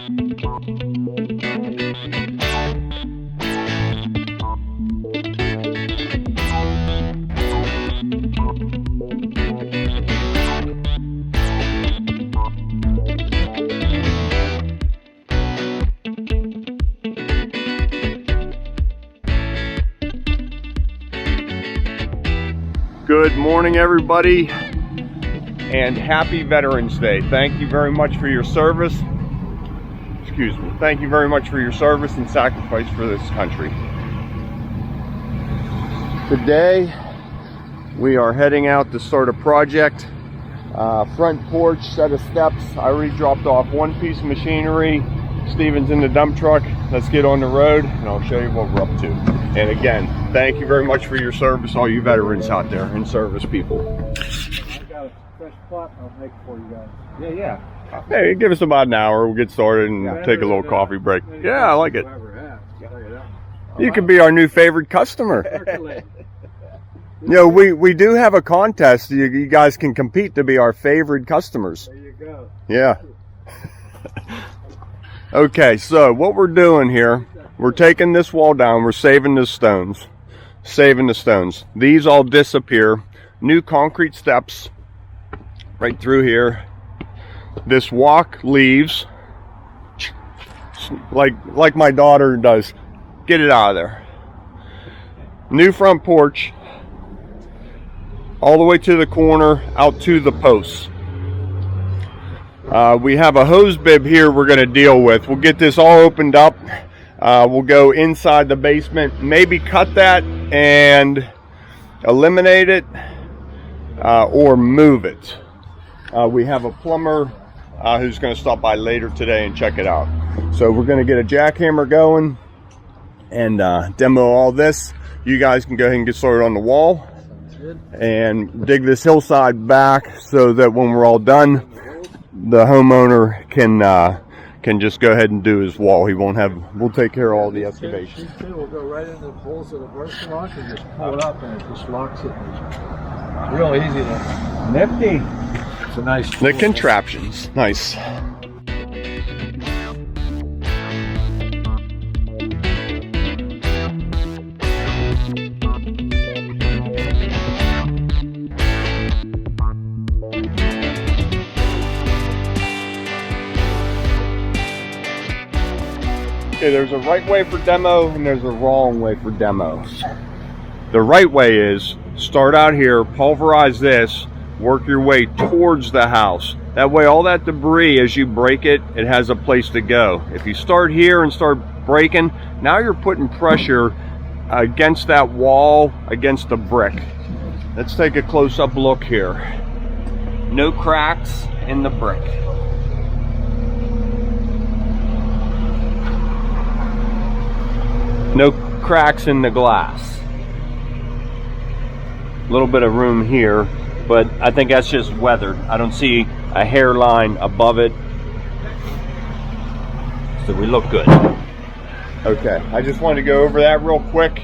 Good morning, everybody, and happy Veterans Day. Thank you very much for your service. Excuse me. Thank you very much for your service and sacrifice for this country. Today, we are heading out to start a project. Front porch, set of steps. I already dropped off one piece of machinery. Steven's in the dump truck. Let's get on the road and I'll show you what we're up to. And again, thank you very much for your service, all you veterans out there and service people. I got a fresh plot I'll make for you guys. Yeah. Hey, give us about an hour. We'll get started and take a little coffee break. Yeah, I like it. You could be our new favorite customer. You know, we do have a contest. You guys can compete to be our favorite customers. There you go. Yeah. Okay, so what we're doing here, we're taking this wall down, we're saving the stones. Saving the stones. These all disappear. New concrete steps right through here. This walk leaves, like my daughter does. Get it out of there. New front porch, all the way to the corner, out to the posts. We have a hose bib here we're going to deal with. We'll get this all opened up. We'll go inside the basement, maybe cut that and eliminate it or move it. We have a plumber who's going to stop by later today and check it out. So we're going to get a jackhammer going and demo all this. You guys can go ahead and get started on the wall and dig this hillside back so that when we're all done, the homeowner can just go ahead and do his wall. We'll take care of all the excavation. We'll go right into the holes of the burst lock and just pull it up and it just locks it. It's real easy to nifty. It's a nice tool. The contraptions, nice. Okay, there's a right way for demo and there's a wrong way for demo. The right way is start out here, pulverize this, work your way towards the house. That way all that debris, as you break it, it has a place to go. If you start here and start breaking, now you're putting pressure against that wall, against the brick. Let's take a close-up look here. No cracks in the brick. No cracks in the glass. A little bit of room here, but I think that's just weathered. I don't see a hairline above it. So we look good. Okay, I just wanted to go over that real quick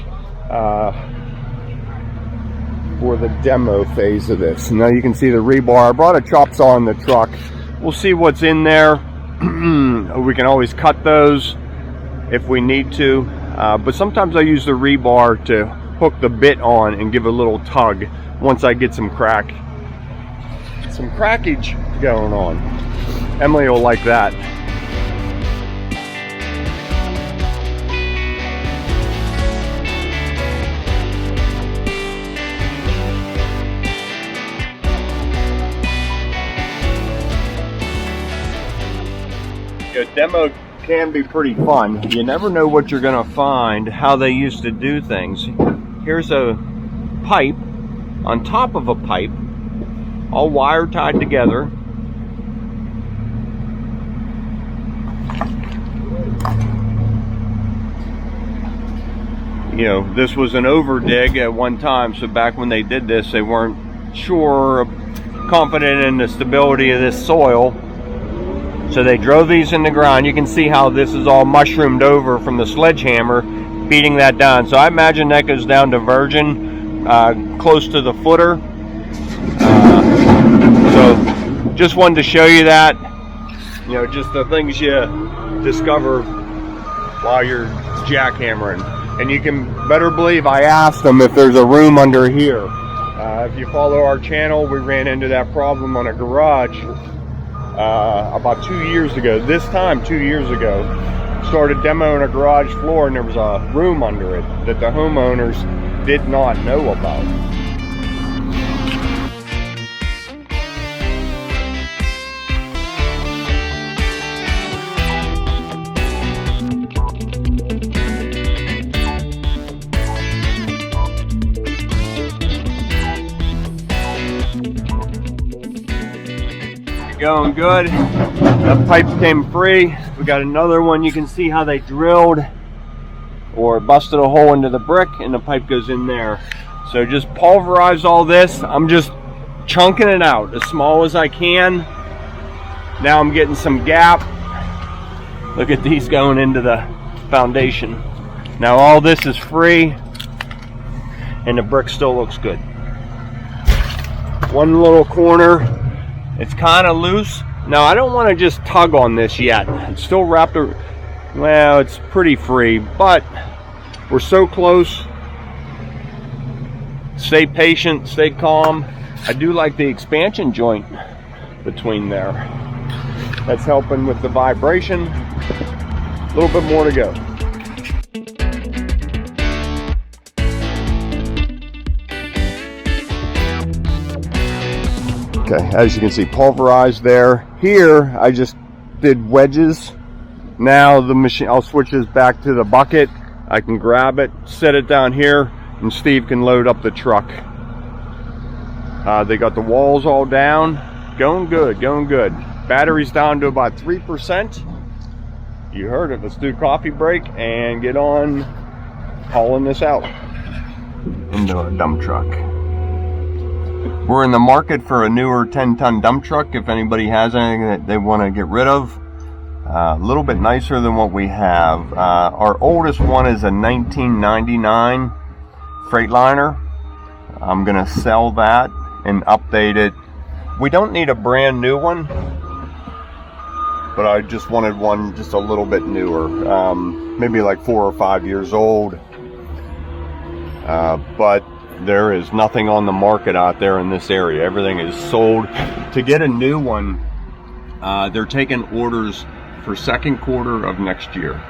for the demo phase of this. Now you can see the rebar. I brought a chop saw in the truck. We'll see what's in there. We can always cut those if we need to. But sometimes I use the rebar to hook the bit on and give a little tug once I get some crackage going on. Emily will like that. Demo can be pretty fun. You never know what you're gonna find, how they used to do things. Here's a pipe on top of a pipe, all wire tied together. You know, this was an over dig at one time, so back when they did this, they weren't confident in the stability of this soil. So they drove these in the ground. You can see how this is all mushroomed over from the sledgehammer beating that down. So I imagine that goes down to virgin, close to the footer. So just wanted to show you that, you know, just the things you discover while you're jackhammering. And you can better believe I asked them if there's a room under here. If you follow our channel, we ran into that problem on a garage about 2 years ago. This time, 2 years ago, started demoing a garage floor, and there was a room under it that the homeowners did not know about. Going good. The pipe came free. We got another one. You can see how they drilled or busted a hole into the brick, and the pipe goes in there. So just pulverize all this. I'm just chunking it out as small as I can. Now I'm getting some gap. Look at these going into the foundation. Now all this is free, and the brick still looks good. One little corner, it's kind of loose. Now I don't want to just tug on this yet. It's still wrapped around. Well, it's pretty free, but we're so close. Stay patient, stay calm. I do like the expansion joint between there. That's helping with the vibration. A little bit more to go. Okay, as you can see, pulverized there. Here, I just did wedges. Now the machine, I'll switch this back to the bucket. I can grab it, set it down here, and Steve can load up the truck. They got the walls all down. Going good, going good. Battery's down to about 3%. You heard it. Let's do coffee break and get on hauling this out into a dump truck. We're in the market for a newer 10-ton dump truck. If anybody has anything that they want to get rid of, a little bit nicer than what we have. Our oldest one is a 1999 Freightliner. I'm gonna sell that and update it. We don't need a brand new one, but I just wanted one just a little bit newer, maybe like 4 or 5 years old. But there is nothing on the market out there in this area. Everything is sold. To get a new one, they're taking orders for second quarter of next year.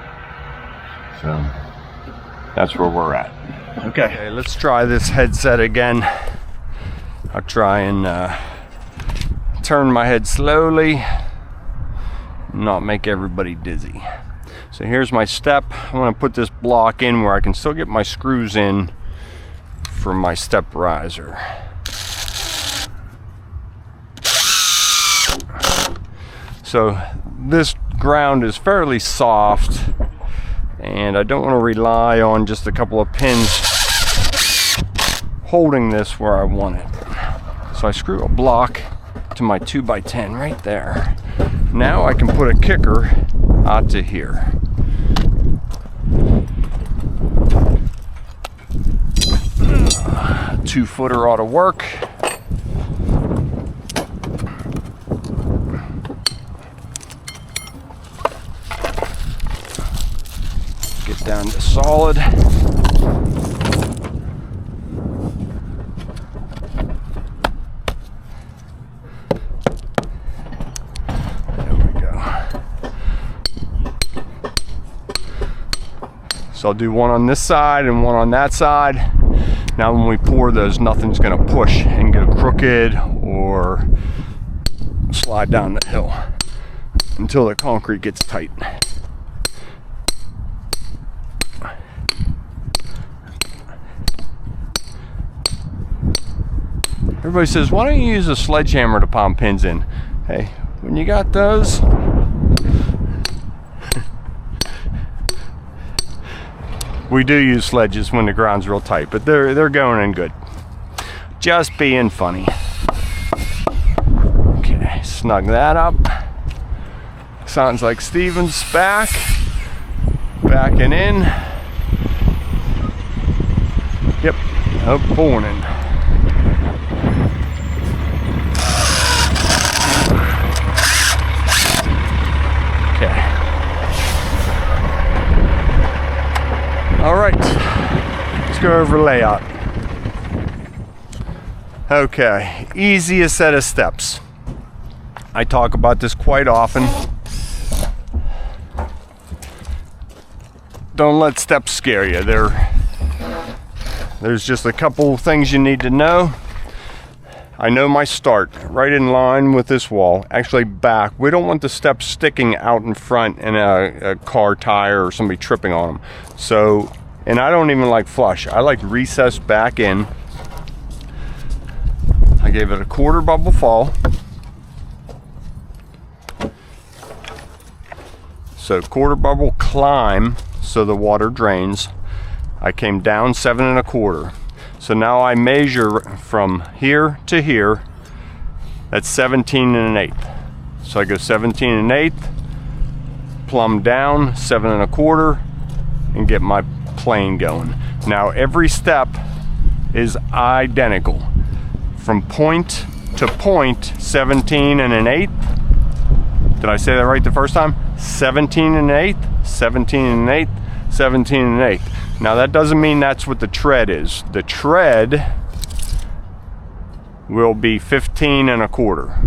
So that's where we're at. Okay, let's try this headset again. I'll try and turn my head slowly, not make everybody dizzy. So here's my step. I want to put this block in where I can still get my screws in for my step riser. So this ground is fairly soft, and I don't want to rely on just a couple of pins holding this where I want it. So I screw a block to my 2x10 right there. Now I can put a kicker out to here. A 2-footer ought to work. Get down to solid. So I'll do one on this side and one on that side. Now when we pour those, nothing's gonna push and go crooked or slide down the hill until the concrete gets tight. Everybody says, why don't you use a sledgehammer to pound pins in? Hey, when you got those, we do use sledges when the ground's real tight, but they're going in good. Just being funny. Okay, snug that up. Sounds like Steven's back. Backing in. Yep, up morning. Okay. go over layout. Okay, easiest set of steps. I talk about this quite often. Don't let steps scare you. There's just a couple things you need to know. I know my start, right in line with this wall, actually back. We don't want the steps sticking out in front and a car tire or somebody tripping on them. So, and I don't even like flush. I like recessed back in. I gave it a quarter bubble fall. So quarter bubble climb so the water drains. I came down 7 1/4. So now I measure from here to here. That's 17 1/8. So I go 17 1/8, plumb down 7 1/4, and get my plane going. Now every step is identical. From point to point, 17 1/8. Did I say that right the first time? 17 1/8, 17 1/8, 17 1/8. Now that doesn't mean that's what the tread is. The tread will be 15 1/4.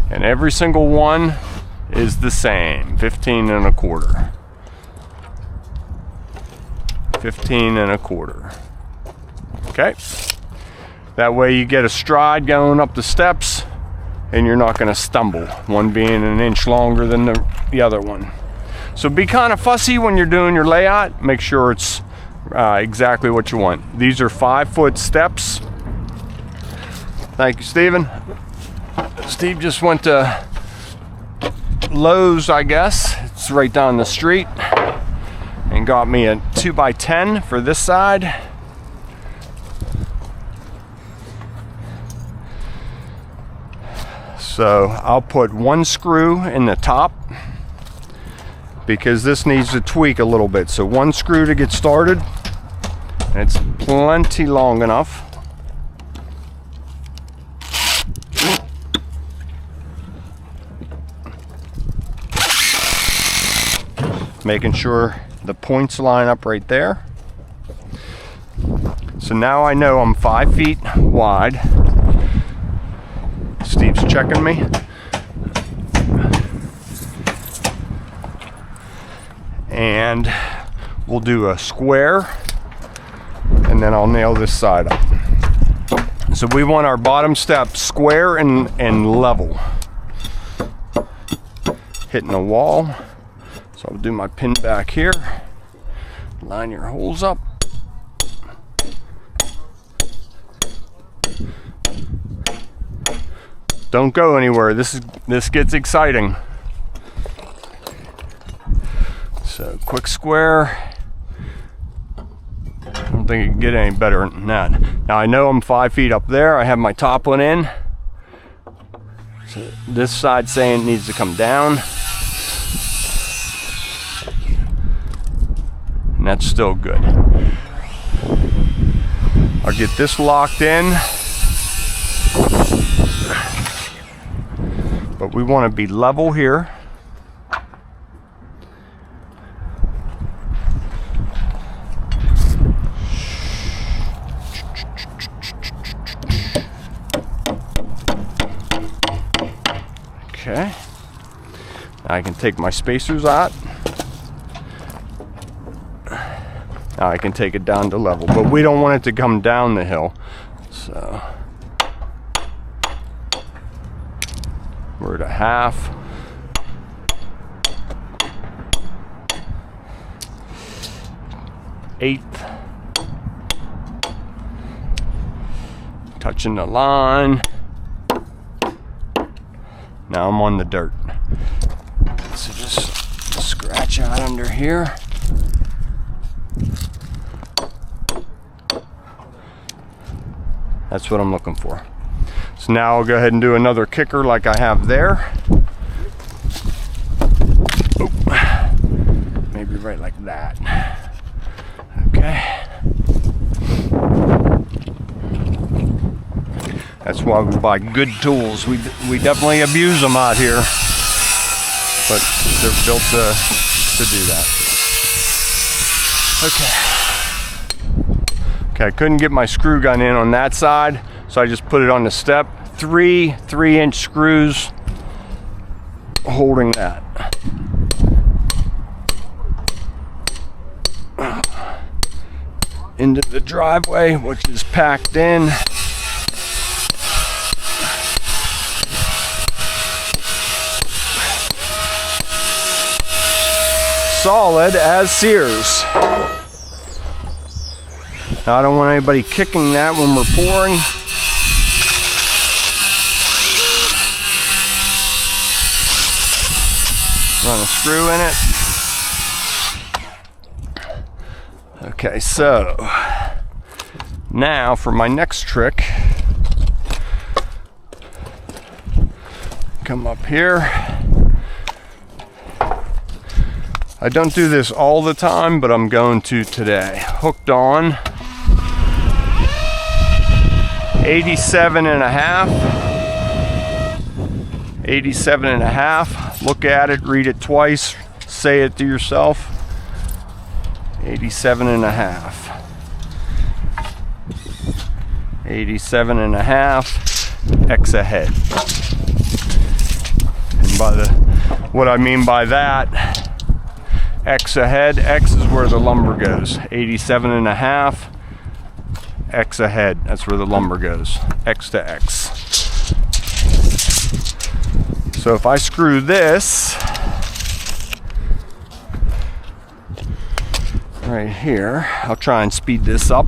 And every single one is the same, 15 1/4. 15 1/4. Okay? That way you get a stride going up the steps and you're not gonna stumble, one being an inch longer than the other one. So be kind of fussy when you're doing your layout. Make sure it's exactly what you want. These are 5-foot steps. Thank you, Steven. Steve just went to Lowe's, I guess. It's right down the street. And got me a 2x10 for this side. So I'll put one screw in the top because this needs to tweak a little bit. So one screw to get started, and it's plenty long enough. Making sure the points line up right there. So now I know I'm 5 feet wide. Steve's checking me. And we'll do a square, and then I'll nail this side up. So we want our bottom step square and level. Hitting the wall. So I'll do my pin back here. Line your holes up. Don't go anywhere. This gets exciting. So quick square. I don't think it can get any better than that. Now I know I'm 5 feet up there. I have my top one in. So this side saying it needs to come down. And that's still good. I'll get this locked in. But we want to be level here. Okay. Now I can take my spacers out. Now I can take it down to level, but we don't want it to come down the hill. So we're at a half. Eighth. Touching the line. Now I'm on the dirt. So just scratch out under here. That's what I'm looking for. So now I'll go ahead and do another kicker like I have there. Oh, maybe right like that. Okay. That's why we buy good tools. We definitely abuse them out here, but they're built to do that. Okay. Okay, I couldn't get my screw gun in on that side, so I just put it on the step. 3 3-inch screws holding that. Into the driveway, which is packed in. Solid as Sears. Now, I don't want anybody kicking that when we're pouring. Run a screw in it. Okay, so now for my next trick. Come up here. I don't do this all the time, but I'm going to today. Hooked on 87 and a half. 87 and a half. Look at it, read it twice, say it to yourself. 87 and a half. 87 and a half. X ahead. And what I mean by that, X ahead, X is where the lumber goes. 87 and a half, X ahead, that's where the lumber goes. X to X. So if I screw this right here, I'll try and speed this up.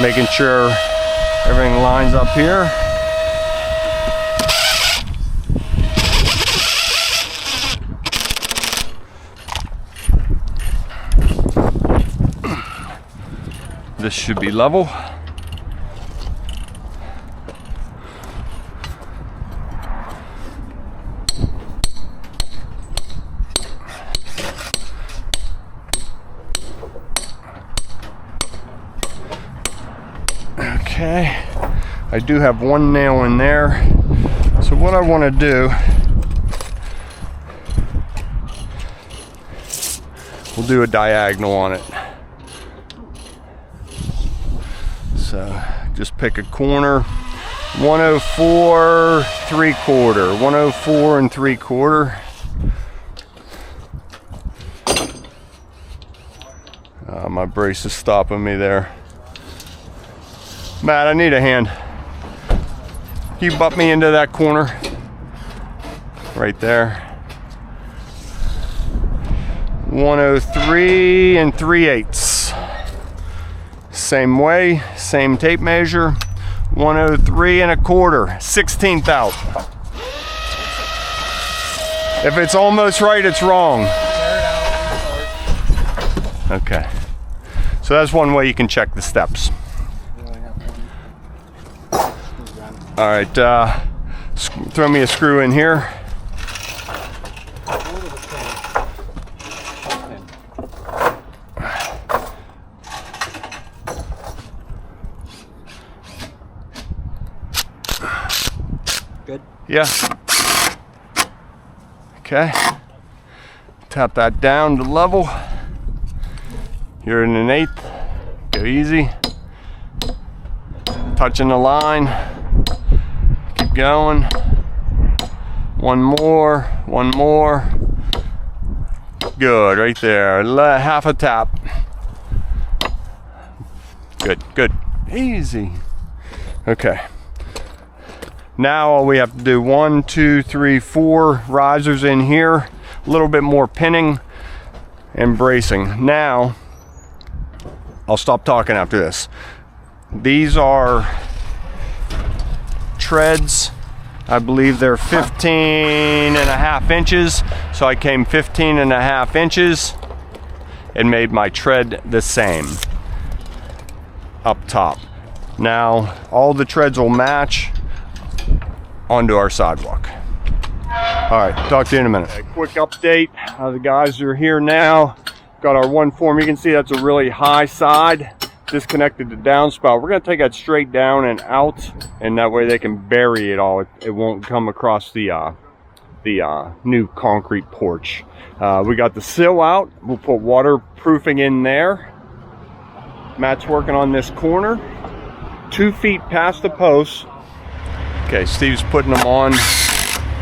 Making sure everything lines up here. This should be level. Okay, I do have one nail in there. So what I want to do, we'll do a diagonal on it. So just pick a corner, 104 3/4, 104 and 3/4. My brace is stopping me there. Matt, I need a hand. Can you butt me into that corner? Right there. 103 and 3/8. Same way, same tape measure. 103 1/4, 16th out. If it's almost right, it's wrong. Okay. So that's one way you can check the steps. All right, throw me a screw in here. Good? Yeah. Okay. Tap that down to level. You're in an 1/8. Go easy. Touching the line. Keep going. One more. One more. Good, right there. Half a tap. Good, good. Easy. Okay. Now all we have to do 1, 2, 3, 4 risers in here. A little bit more pinning and bracing. Now, I'll stop talking after this. These are treads. I believe they're 15.5 inches. So I came 15.5 inches and made my tread the same up top. Now, all the treads will match onto our sidewalk. All right, talk to you in a minute. A quick update. The guys are here now. Got our one form. You can see that's a really high side, disconnected the downspout. We're gonna take that straight down and out, and that way they can bury it all. It won't come across the the new concrete porch. We got the sill out. We'll put waterproofing in there. Matt's working on this corner, 2 feet past the post. Okay, Steve's putting them on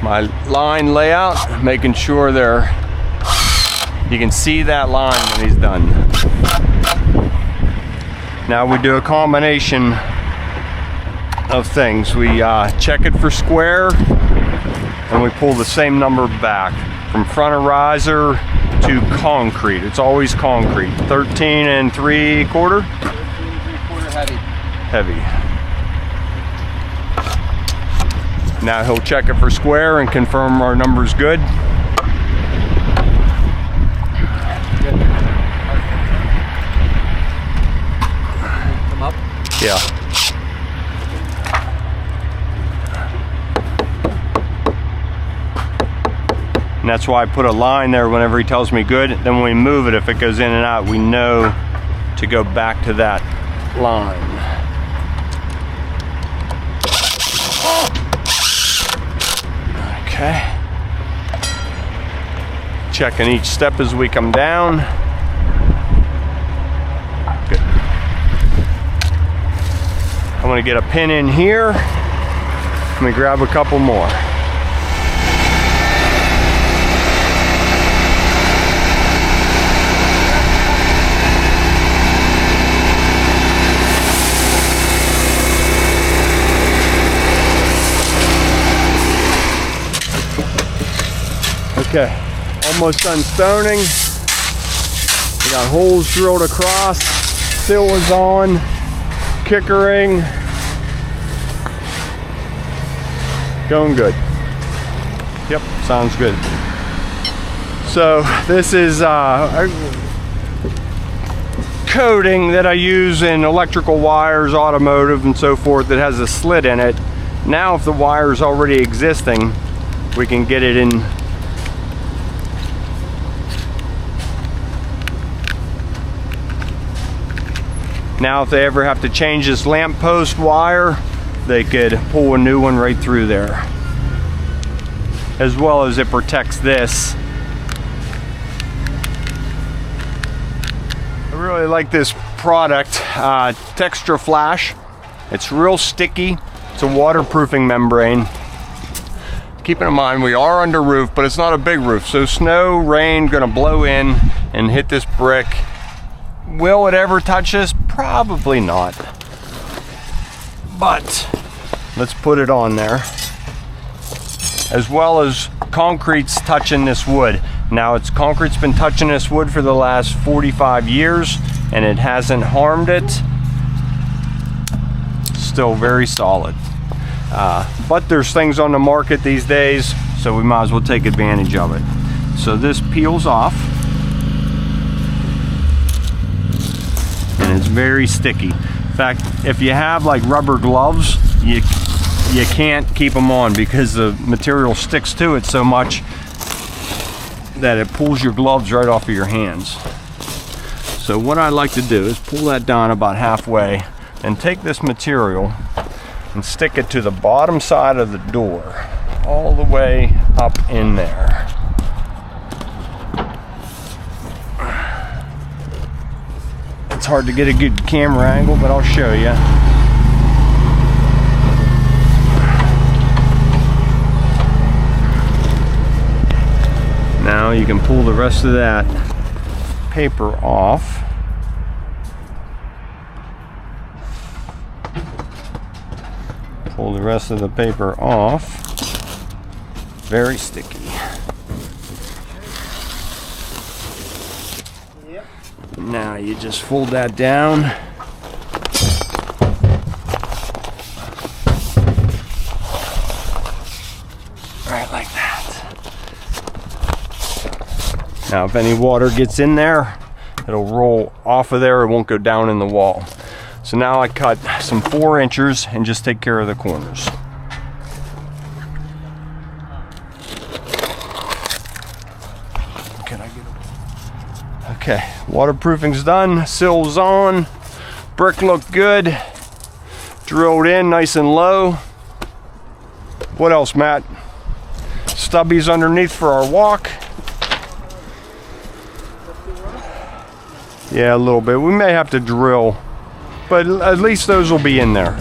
my line layout, making sure you can see that line when he's done. Now we do a combination of things. We check it for square, and we pull the same number back from front of riser to concrete. It's always concrete. 13 3/4. 13 3/4 heavy. Heavy. Now he'll check it for square and confirm our number's good. Come up. Yeah. And that's why I put a line there whenever he tells me good. Then when we move it, if it goes in and out, we know to go back to that line. Okay. Checking each step as we come down. Good. I'm going to get a pin in here. Let me grab a couple more. Okay, almost done stoning. We got holes drilled across, sill is on, kickering. Going good. Yep, sounds good. So this is a coating that I use in electrical wires, automotive and so forth, that has a slit in it. Now if the wire is already existing, we can get it in. Now if they ever have to change this lamp post wire, they could pull a new one right through there. As well as it protects this. I really like this product, Textra Flash. It's real sticky. It's a waterproofing membrane. Keeping in mind we are under roof, but it's not a big roof, so snow, rain gonna blow in and hit this brick. Will it ever touch this? Probably not. But let's put it on there. As well as concrete's touching this wood. Now concrete's been touching this wood for the last 45 years and it hasn't harmed it. Still very solid. But there's things on the market these days, so we might as well take advantage of it. So this peels off. And it's very sticky. In fact, if you have like rubber gloves, you can't keep them on because the material sticks to it so much that it pulls your gloves right off of your hands. So what I like to do is pull that down about halfway and take this material and stick it to the bottom side of the door, all the way up in there. It's hard to get a good camera angle, but I'll show you. Now you can pull the rest of that paper off. Pull the rest of the paper off. Very sticky. Now you just fold that down. Right like that. Now if any water gets in there, it'll roll off of there, it won't go down in the wall. So now I cut some 4 inches and just take care of the corners. Can I get it? Okay, waterproofing's done, sill's on, brick looked good, drilled in nice and low. What else, Matt? stubbies underneath for our walk. Yeah, a little bit. We may have to drill, but at least those will be in there.